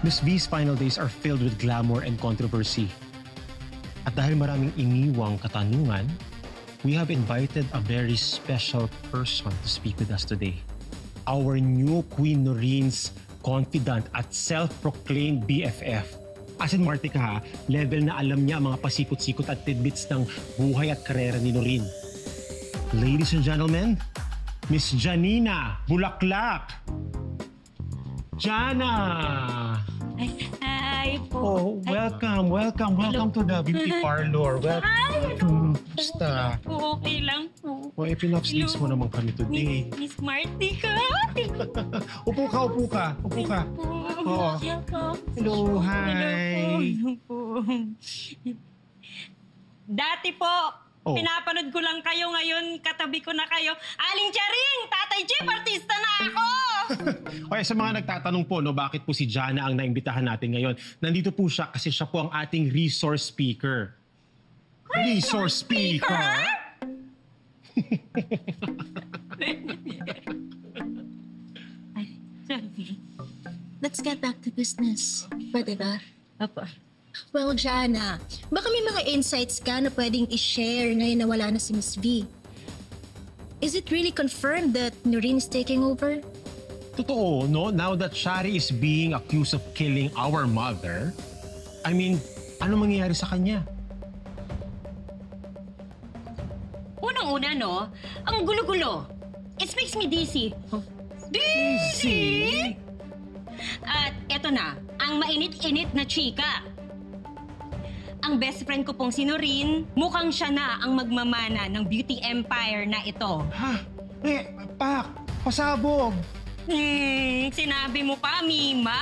Miss V's final days are filled with glamour and controversy. At dahil maraming iniwang katanungan, we have invited a very special person to speak with us today. Our new Queen Norene's confidant at self-proclaimed BFF. As in, Martika ha, level na alam niya ang mga pasikot-sikot at tidbits ng buhay at karera ni Noreen. Ladies and gentlemen, Miss Janina Bulaklak! Jana! Hi po. Oh, welcome to the beauty parlor. Welcome. Basta. Okay lang po. Oh, pinapsleeves mo naman kami today. Miss Martika. Upo ka. Oo. Hello, hi. Hello po. Dati po, pinapanood ko lang kayo ngayon, katabi ko na kayo. Aling Charing! Tatay Jeep, artista na ako! Okay, sa mga nagtatanong po, bakit po si Jana ang naimbitahan natin ngayon? Nandito po siya kasi siya po ang ating resource speaker. Resource speaker? Sorry. Let's get back to business. Pwede ba? Apa. Well, Jana, baka may mga insights ka na pwedeng i-share ngayon na wala na si Miss V. Is it really confirmed that Noreen is taking over? Totoo, no? Now that Shari is being accused of killing our mother, I mean, ano mangyayari sa kanya? Unang-una, no? Ang gulo-gulo. It makes me dizzy. Dizzy? At eto na, ang mainit-init na chika. Ang best friend ko pong si Noreen, mukhang siya na ang magmamana ng beauty empire na ito. Ha? Pasabog! Sinabi mo pa, Mima.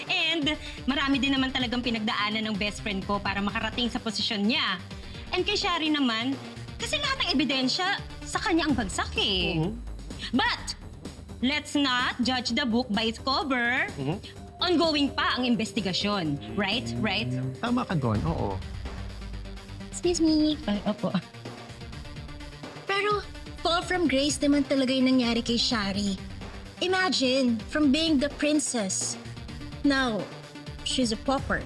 And marami din naman talagang pinagdaanan ng best friend ko para makarating sa posisyon niya. And kay Shari naman, kasi lahat ng ebidensya sa kanya ang bagsak eh. But, let's not judge the book by its cover. Ongoing pa ang investigasyon. Right? Tama ka doon, oo. Excuse me. Ay, opo. Pero, fall from grace naman talaga yung nangyari kay Shari. Imagine, from being the princess, now, she's a pauper.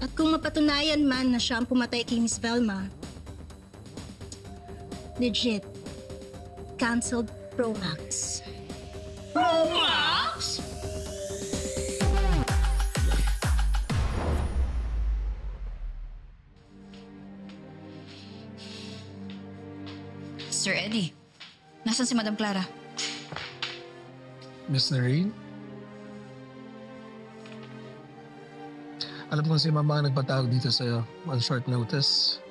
At kung mapatunayan man na siya ang pumatay kay Miss Velma, legit, cancelled Pro Max. Pro Max? Sir Eddie, nasan si Madam Clara? Miss Noreen? Alam kong si Mama ang nagpatawag dito sa'yo on short notice.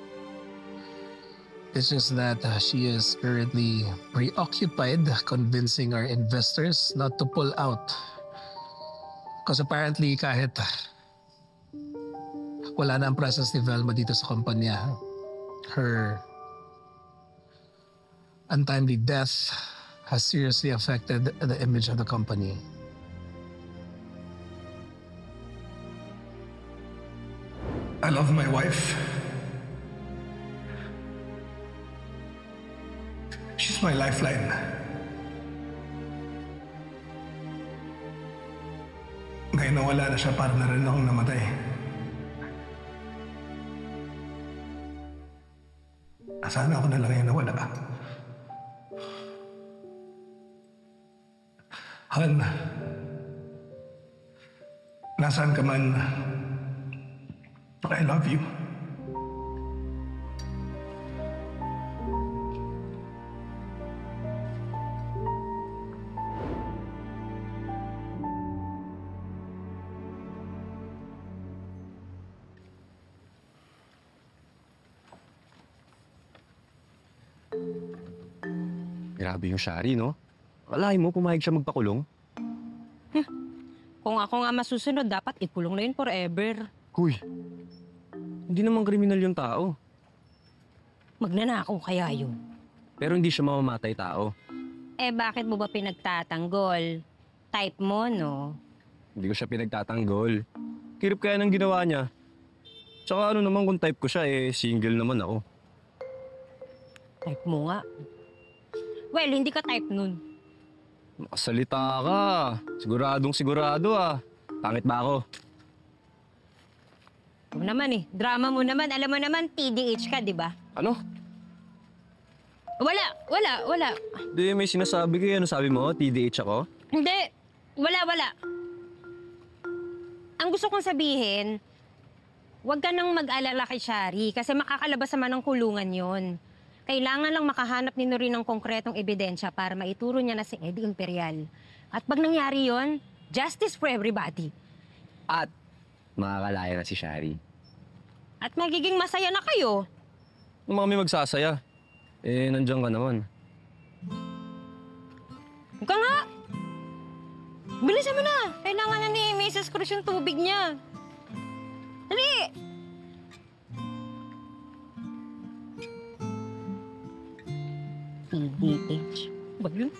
It's just that she is currently preoccupied convincing our investors not to pull out. Because apparently kahit wala na ang presence ni Velma dito sa kumpanya, her untimely death has seriously affected the image of the company. I love my wife. She's my lifeline. Ngayon na wala na siya, para na rin akong namatay. Sana ako na lang yung nawala. Han, nasaan ka man, I love you. Grabe yung Shari, no? Akalain mo, pumayag siya magpakulong? Kung ako nga masusunod, dapat ikulong na yun forever. Huy, hindi naman kriminal yung tao. Magnanakaw kaya yun. Pero hindi siya mamamatay tao. Eh bakit mo ba pinagtatanggol? Type mo, no? Hindi ko siya pinagtatanggol. Kirip kaya ng ginawa niya. Tsaka ano naman kung type ko siya, single naman ako. Type mo nga. Well, hindi ka type nun. Makasalita ka. Siguradong sigurado ah. Pangit ba ako? Ito naman eh. Drama mo naman. Alam mo naman, TDH ka, di ba? Ano? Wala. Di, may sinasabi kayo. Ano sabi mo? TDH ako? Hindi. Wala. Ang gusto kong sabihin, huwag ka nang mag-alala kay Shari kasi makakalabas naman ng kulungan yon. Kailangan lang makahanap ni Noreen ng konkretong ebidensya para maituro niya na si Eddie Imperial. At pag nangyari yon, justice for everybody. At makakalaya na si Shari. At magiging masaya na kayo. Nung kami magsasaya, eh, nandiyan ka naman. Huwag ka nga! Bilisan mo na! Kailangan na ni Mrs. Cruz yung tubig niya. Dali! TDH. Ba yun?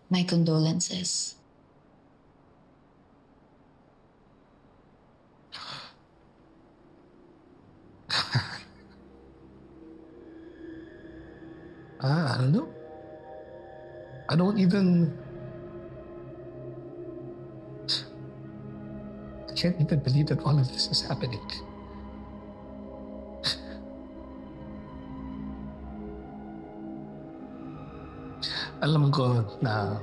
My condolences. I don't know. I don't even... I can't even believe that all of this is happening. Alam ko na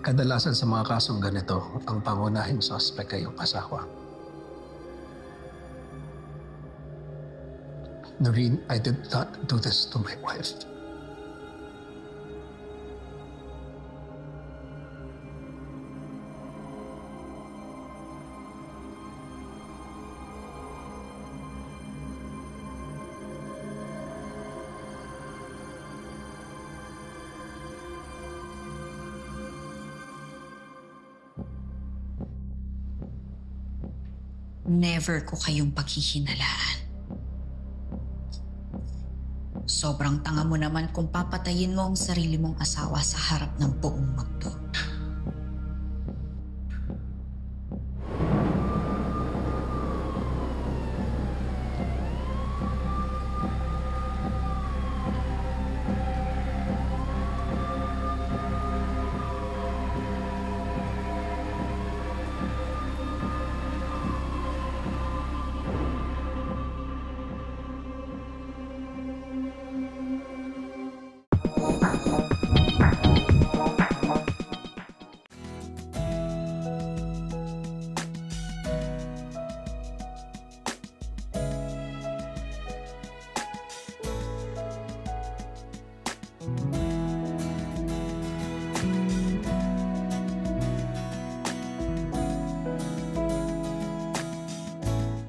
kadalasan sa mga kasong ganito, ang pangunahing suspect ay yung asawa. Noreen, I did not do this to my wife. Never ko kayong paghihinalaan. Sobrang tanga mo naman kung papatayin mo ang sarili mong asawa sa harap ng buong